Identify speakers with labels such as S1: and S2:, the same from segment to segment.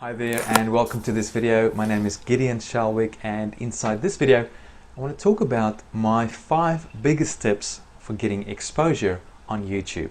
S1: Hi there and welcome to this video. My name is Gideon Shalwick, and inside this video I want to talk about my 5 biggest tips for getting exposure on YouTube.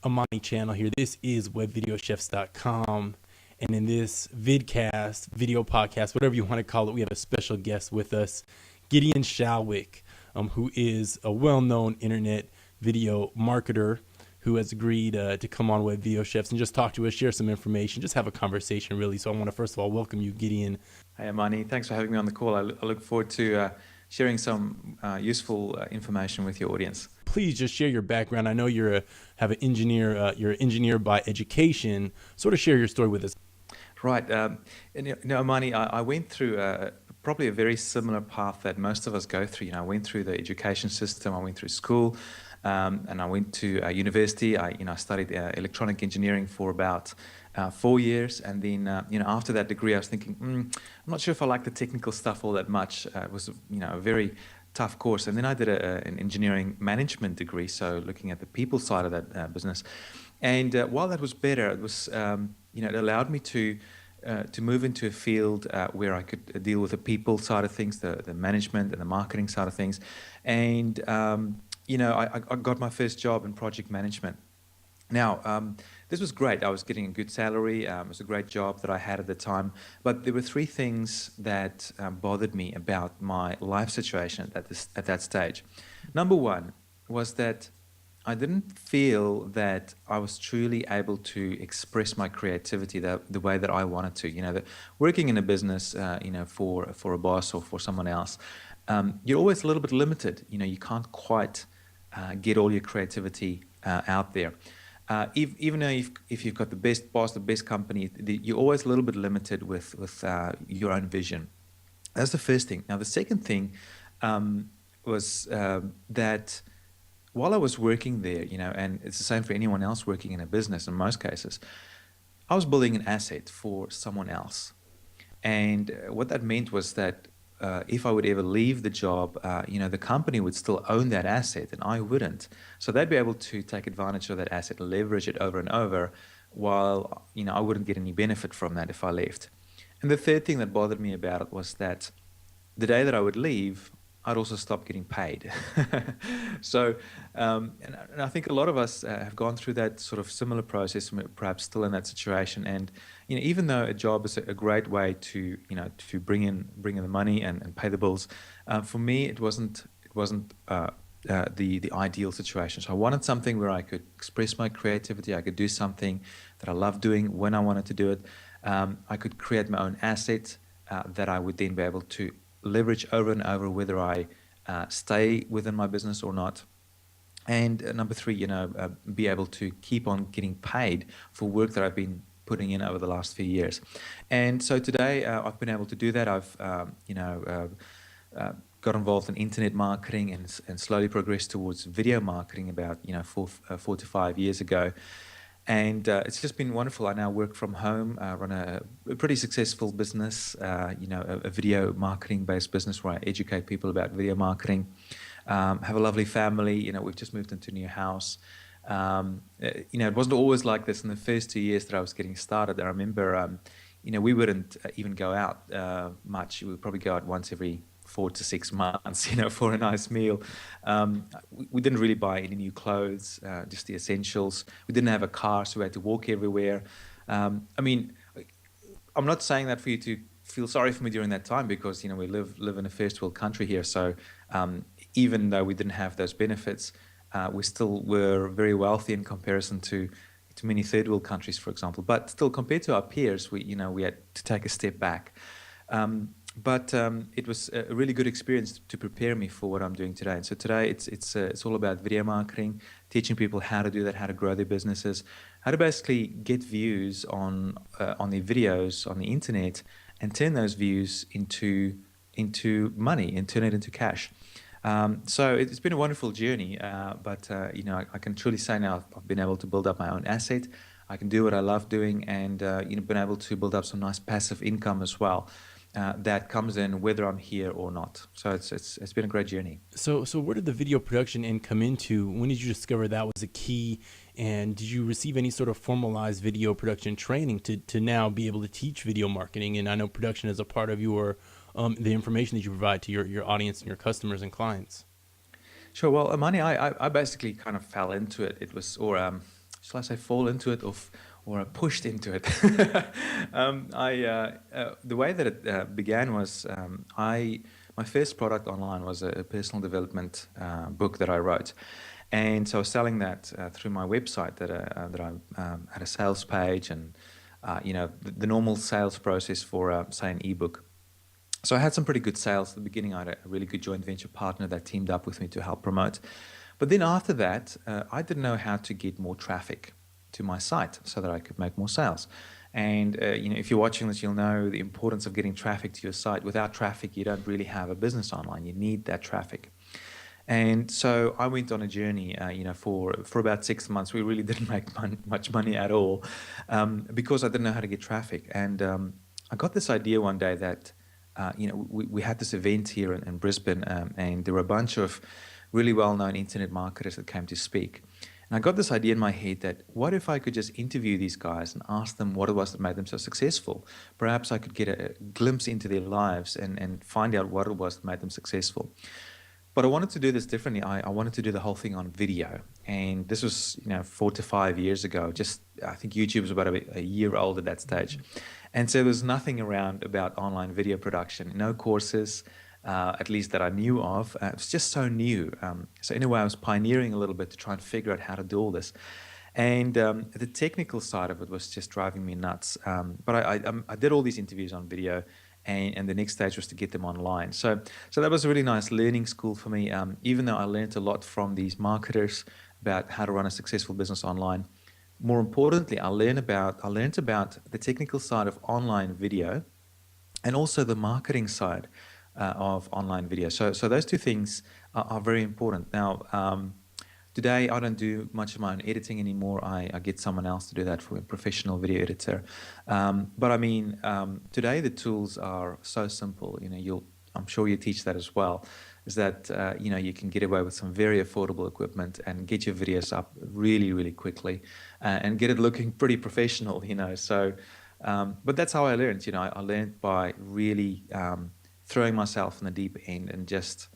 S2: Amani channel here. This is webvideochefs.com, and in this vidcast, video podcast, whatever you want to call it, we have a special guest with us, Gideon Shalwick, who is a well-known internet video marketer who has agreed to come on Web Video Chefs and just talk to us, share some information, just have a conversation really. So I want to first of all welcome you, Gideon.
S1: Hey Amani, thanks for having me on the call. I look forward to sharing some useful information with your audience.
S2: Please just share your background. I know you're an engineer by education. Sort of share your story with us.
S1: Right. Amani, I went through probably a very similar path that most of us go through. I went through the education system. I went through school, and I went to university. I studied electronic engineering for about 4 years, and then after that degree, I was thinking, I'm not sure if I like the technical stuff all that much. It was a very tough course, and then I did an engineering management degree, so looking at the people side of that business. And while that was better, it was it allowed me to move into a field where I could deal with the people side of things, the management and the marketing side of things. And I got my first job in project management. Now, this was great. I was getting a good salary. It was a great job that I had at the time. But there were 3 things that bothered me about my life situation at that stage. Number 1 was that I didn't feel that I was truly able to express my creativity the way that I wanted to. That working in a business, for a boss or for someone else, you're always a little bit limited. You can't quite get all your creativity out there. Even though if you've got the best boss, the best company, you're always a little bit limited with your own vision. That's the first thing. Now, the second thing was that while I was working there, and it's the same for anyone else working in a business in most cases, I was building an asset for someone else. And what that meant was that if I would ever leave the job, the company would still own that asset and I wouldn't. So they'd be able to take advantage of that asset, leverage it over and over, while I wouldn't get any benefit from that if I left. And the third thing that bothered me about it was that the day that I would leave, I'd also stop getting paid. So, and I think a lot of us have gone through that sort of similar process, perhaps still in that situation. And even though a job is a great way to bring in the money and pay the bills, for me it wasn't the ideal situation. So I wanted something where I could express my creativity. I could do something that I love doing when I wanted to do it. I could create my own asset that I would then be able to leverage over and over, whether I stay within my business or not. And number 3, be able to keep on getting paid for work that I've been putting in over the last few years. And so today I've been able to do that. I've got involved in internet marketing and slowly progressed towards video marketing about 4 to 5 years ago. And it's just been wonderful. I now work from home, run a pretty successful business, a video marketing-based business where I educate people about video marketing. Have a lovely family. We've just moved into a new house. It wasn't always like this in the first 2 years that I was getting started. I remember, we wouldn't even go out much. We would probably go out once every 4 to 6 months, for a nice meal. We didn't really buy any new clothes, just the essentials. We didn't have a car, so we had to walk everywhere. I'm not saying that for you to feel sorry for me during that time, because we live in a first world country here. So even though we didn't have those benefits, we still were very wealthy in comparison to many third world countries, for example. But still, compared to our peers, we had to take a step back. But it was a really good experience to prepare me for what I'm doing today. And so today it's all about video marketing, teaching people how to do that, how to grow their businesses, how to basically get views on their videos on the internet and turn those views into money and turn it into cash. So it's been a wonderful journey, but I can truly say now I've been able to build up my own asset. I can do what I love doing, and been able to build up some nice passive income as well. that comes in whether I'm here or not. So it's been a great journey.
S2: So where did the video production end come into? When did you discover that was a key? And did you receive any sort of formalized video production training to now be able to teach video marketing? And I know production is a part of your the information that you provide to your audience and your customers and clients.
S1: Sure. Well, Amani, I basically kind of fell into it. It was, or shall I say, fall into it, or pushed into it. The way that it began was my first product online was a personal development book that I wrote, and so I was selling that through my website that I had a sales page and the normal sales process for say an ebook. So I had some pretty good sales at the beginning. I had a really good joint venture partner that teamed up with me to help promote. But then after that, I didn't know how to get more traffic to my site so that I could make more sales. And if you're watching this, you'll know the importance of getting traffic to your site. Without traffic, you don't really have a business online. You need that traffic. And so I went on a journey, for about 6 months. We really didn't make much money at all because I didn't know how to get traffic. And I got this idea one day that we had this event here in Brisbane, and there were a bunch of really well-known internet marketers that came to speak. And I got this idea in my head that what if I could just interview these guys and ask them what it was that made them so successful? Perhaps I could get a glimpse into their lives and find out what it was that made them successful. But I wanted to do this differently. I wanted to do the whole thing on video. And this was, 4 to 5 years ago. I think YouTube was about a year old at that stage. And so there was nothing around about online video production, no courses, at least that I knew of. It was just so new. So in a way, I was pioneering a little bit to try and figure out how to do all this. And the technical side of it was just driving me nuts. But I did all these interviews on video. And the next stage was to get them online. So that was a really nice learning school for me. Even though I learned a lot from these marketers about how to run a successful business online, more importantly, I learned about the technical side of online video, and also the marketing side of online video. So those two things are very important. Now, today, I don't do much of my own editing anymore. I get someone else to do that for a professional video editor. But I mean, today the tools are so simple. I'm sure you teach that as well. Is that you can get away with some very affordable equipment and get your videos up really, really quickly, and get it looking pretty professional. So, but that's how I learned. I learned by really throwing myself in the deep end and just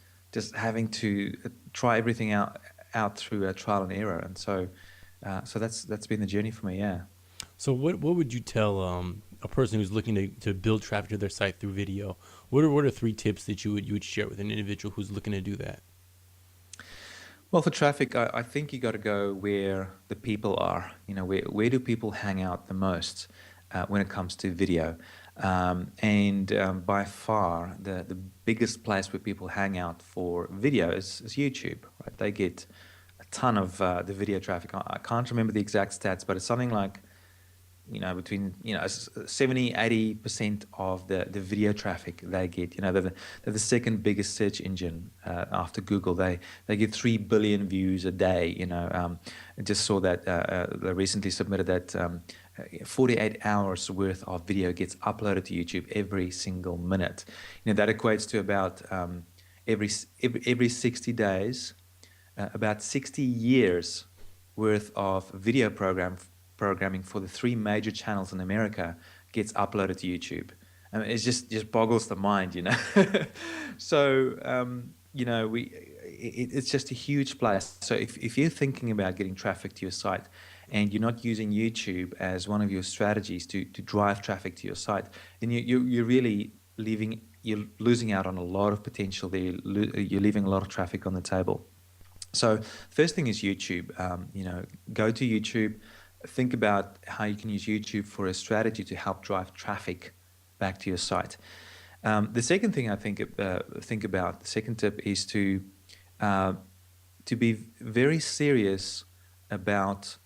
S1: having to try everything out through a trial and error. And so that's been the journey for me. Yeah.
S2: So what would you tell a person who's looking to build traffic to their site through video? What are 3 tips that you would share with an individual who's looking to do that?
S1: Well, for traffic, I think you got to go where the people are. Where do people hang out the most when it comes to video? And by far, the biggest place where people hang out for video is YouTube. Right? They get a ton of the video traffic. I can't remember the exact stats, but it's something like between 70-80% of the video traffic they get. They're the second biggest search engine after Google. They get 3 billion views a day. I just saw that they recently submitted that 48 hours worth of video gets uploaded to YouTube every single minute. That equates to about every 60 days, about 60 years worth of video programming for the 3 major channels in America gets uploaded to YouTube. I mean, it just boggles the mind. So it's just a huge place. So if you're thinking about getting traffic to your site and you're not using YouTube as one of your strategies to drive traffic to your site, then you're really losing out on a lot of potential there. You're leaving a lot of traffic on the table. So first thing is YouTube. Go to YouTube. Think about how you can use YouTube for a strategy to help drive traffic back to your site. The second thing I think about, the second tip is to be very serious about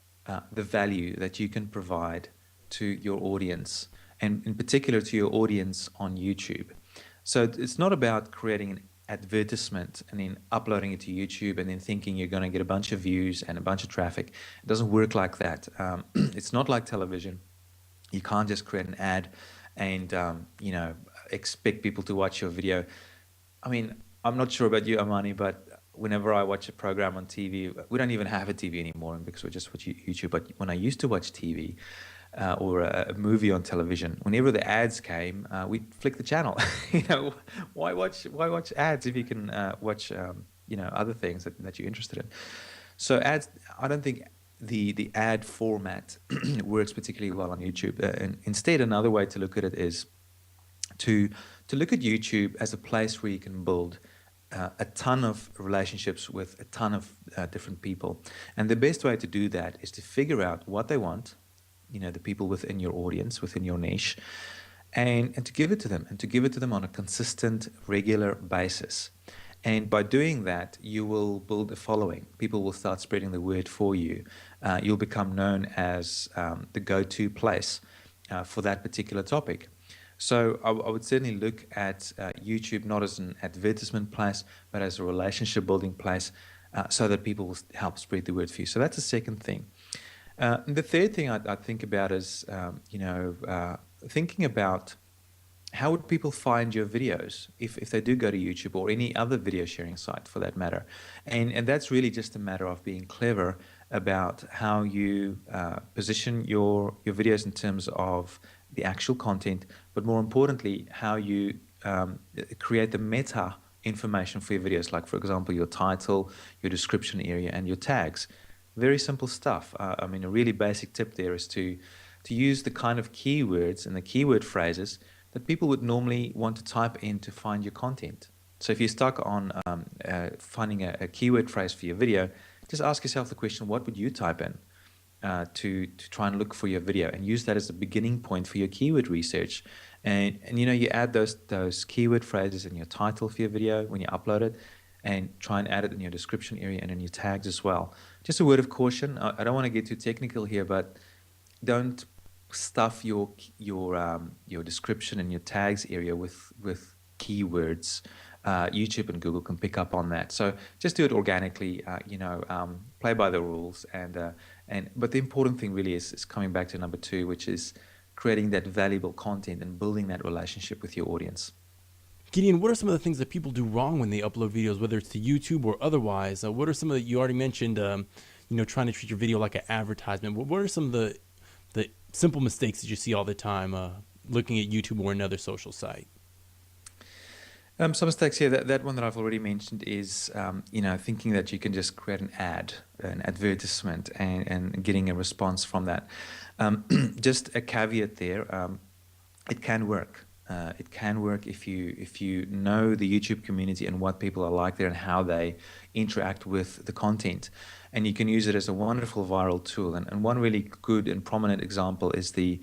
S1: the value that you can provide to your audience, and in particular to your audience on YouTube. So it's not about creating an advertisement and then uploading it to YouTube and then thinking you're going to get a bunch of views and a bunch of traffic. It doesn't work like that. It's not like television. You can't just create an ad and expect people to watch your video. I mean, I'm not sure about you, Amani, but whenever I watch a program on TV, we don't even have a TV anymore because we just watch YouTube. But when I used to watch TV or a movie on television, whenever the ads came, we'd flick the channel. Why watch ads if you can watch other things that you're interested in? So ads, I don't think the ad format works particularly well on YouTube. And instead, another way to look at it is to look at YouTube as a place where you can build a ton of relationships with a ton of different people. And the best way to do that is to figure out what they want, the people within your audience, within your niche, and to give it to them, and to give it to them on a consistent, regular basis. And by doing that, you will build a following. People will start spreading the word for you. You'll become known as the go-to place for that particular topic. So I would certainly look at YouTube not as an advertisement place, but as a relationship building place, so that people will help spread the word for you. So that's the second thing. And the third thing I think about is, thinking about how would people find your videos if they do go to YouTube or any other video sharing site for that matter. And that's really just a matter of being clever about how you position your videos in terms of the actual content, but more importantly, how you create the meta information for your videos, like, for example, your title, your description area, and your tags. Very simple stuff. I mean, a really basic tip there is to use the kind of keywords and the keyword phrases that people would normally want to type in to find your content. So if you're stuck on finding a keyword phrase for your video, just ask yourself the question, what would you type in to try and look for your video, and use that as a beginning point for your keyword research. And you add those keyword phrases in your title for your video when you upload it, and try and add it in your description area and in your tags as well. Just a word of caution, I don't want to get too technical here, but don't stuff your description and your tags area with keywords. YouTube and Google can pick up on that. So just do it organically, play by the rules. But the important thing really is coming back to number 2, which is creating that valuable content and building that relationship with your audience.
S2: Gideon, what are some of the things that people do wrong when they upload videos, whether it's to YouTube or otherwise? What are some of the, you already mentioned, trying to treat your video like an advertisement. What are some of the simple mistakes that you see all the time looking at YouTube or another social site?
S1: Some mistakes here. That one that I've already mentioned is, thinking that you can just create an advertisement, and getting a response from that. Just a caveat there. It can work. It can work if you know the YouTube community and what people are like there and how they interact with the content. And you can use it as a wonderful viral tool. And one really good and prominent example is the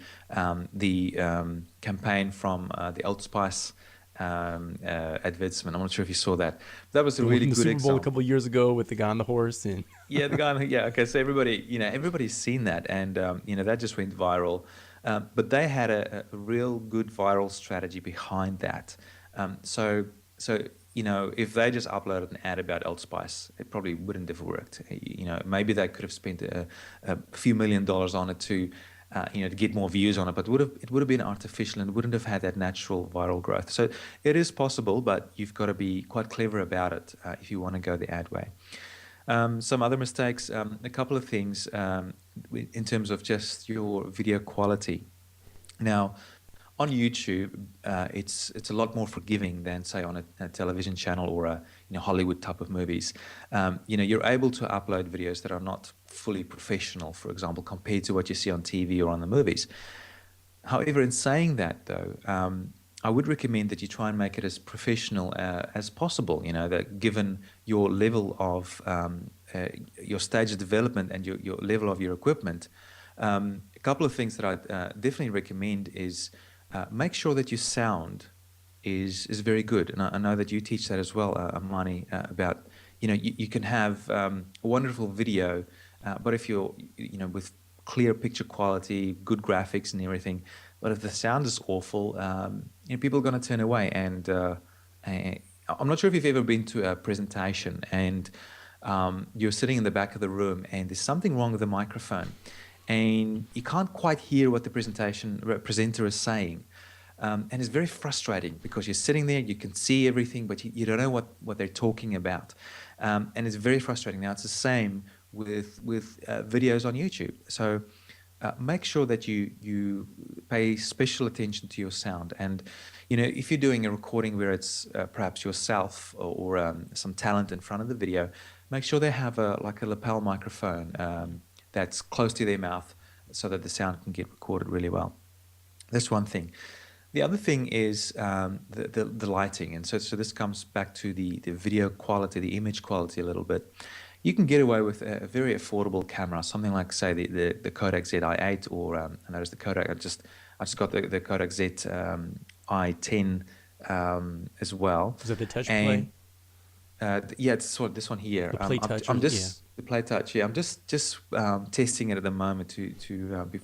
S1: campaign from the Old Spice advertisement. I'm not sure if you saw that. That was a really good example.
S2: The Super Bowl a couple of years ago with the guy on the horse. And
S1: yeah, the guy. Yeah, okay. So everybody's seen that, and that just went viral. But they had a real good viral strategy behind that. So if they just uploaded an ad about Old Spice, it probably wouldn't have worked. Maybe they could have spent a few $1 million on it to get more views on it, but it would have been artificial and wouldn't have had that natural viral growth. So it is possible, but you've got to be quite clever about it if you want to go the ad way. Some other mistakes, a couple of things in terms of just your video quality. Now, on YouTube, it's a lot more forgiving than, say, on a television channel or a Hollywood type of movies. You're able to upload videos that are not fully professional, for example, compared to what you see on TV or on the movies. However, in saying that, though, I would recommend that you try and make it as professional as possible. That given your level of your stage of development and your level of your equipment, a couple of things that I definitely recommend is make sure that your sound is very good. And I know that you teach that as well, Amani, about you can have a wonderful video, but if you're with clear picture quality, good graphics and everything, but if the sound is awful, people are going to turn away. And I'm not sure if you've ever been to a presentation and you're sitting in the back of the room and there's something wrong with the microphone and you can't quite hear what the presenter is saying. And it's very frustrating because you're sitting there, you can see everything, but you don't know what they're talking about. And it's very frustrating. Now, it's the same with videos on YouTube. So make sure that you pay special attention to your sound. And, if you're doing a recording where it's perhaps yourself or some talent in front of the video, make sure they have like a lapel microphone that's close to their mouth so that the sound can get recorded really well. That's one thing. The other thing is the lighting. And so this comes back to the video quality, the image quality a little bit. You can get away with a very affordable camera, something like, say, the Kodak ZI8, or I noticed the Kodak, I just got the Kodak Z I10 as well.
S2: Is that the touch
S1: And
S2: play?
S1: yeah, it's this one here.
S2: The play touch.
S1: I'm just the play touch. Yeah, I'm just testing it at the moment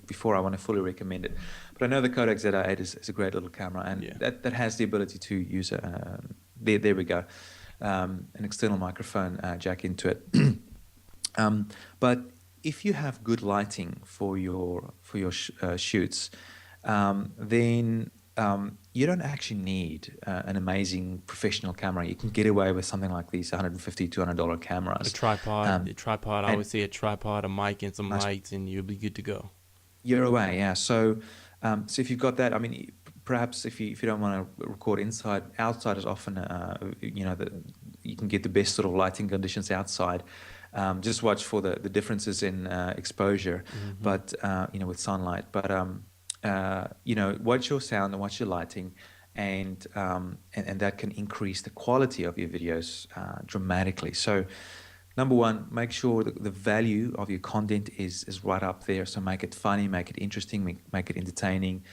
S1: before I want to fully recommend it. But I know the Kodak ZI8 is a great little camera, and that has the ability to use there we go, an external microphone jack into it. But if you have good lighting for your shoots, then you don't actually need an amazing professional camera. You can get away with something like these $150, $200 cameras.
S2: A tripod. I always say a tripod, a mic, and some lights, and you'll be good to go. You're
S1: away, yeah. So if you've got that, I mean, perhaps if you don't want to record outside is often, you can get the best sort of lighting conditions outside. Just watch for the differences in exposure, but with sunlight. But watch your sound and watch your lighting, and that can increase the quality of your videos dramatically. So, number one, make sure that the value of your content is right up there. So make it funny, make it interesting, make it entertaining.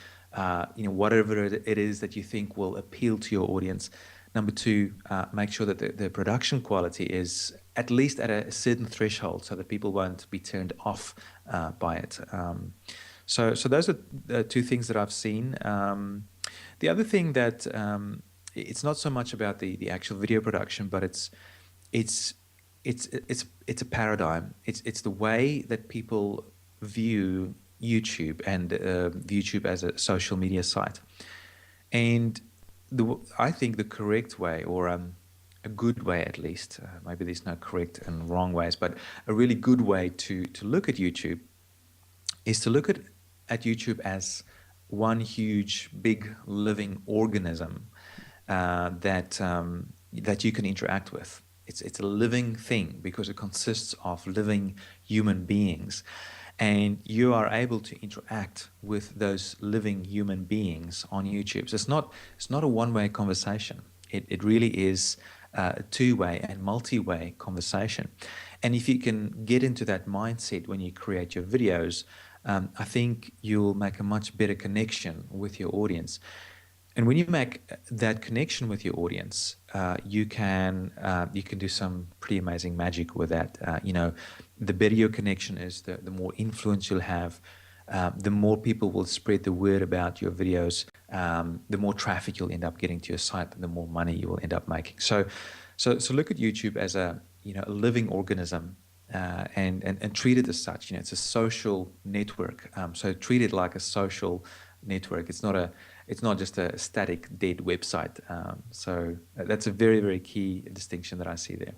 S1: Whatever it is that you think will appeal to your audience. Number two, make sure that the production quality is at least at a certain threshold so that people won't be turned off by it. So those are the two things that I've seen. The other thing that it's not so much about the actual video production, but it's a paradigm. It's the way that people view YouTube and YouTube as a social media site. And I think the correct way, or a good way at least, maybe there's no correct and wrong ways, but a really good way to look at YouTube is to look at YouTube as one huge, big, living organism that you can interact with. It's a living thing because it consists of living human beings, and you are able to interact with those living human beings on YouTube. So it's not a one-way conversation. It really is a two-way and multi-way conversation. And if you can get into that mindset when you create your videos, I think you'll make a much better connection with your audience. And when you make that connection with your audience, you can do some pretty amazing magic with that. The better your connection is, the more influence you'll have, the more people will spread the word about your videos, the more traffic you'll end up getting to your site, the more money you will end up making. So look at YouTube as a living organism. And treat it as such. It's a social network. So treat it like a social network. It's not just a static, dead website. So that's a very, very key distinction that I see there.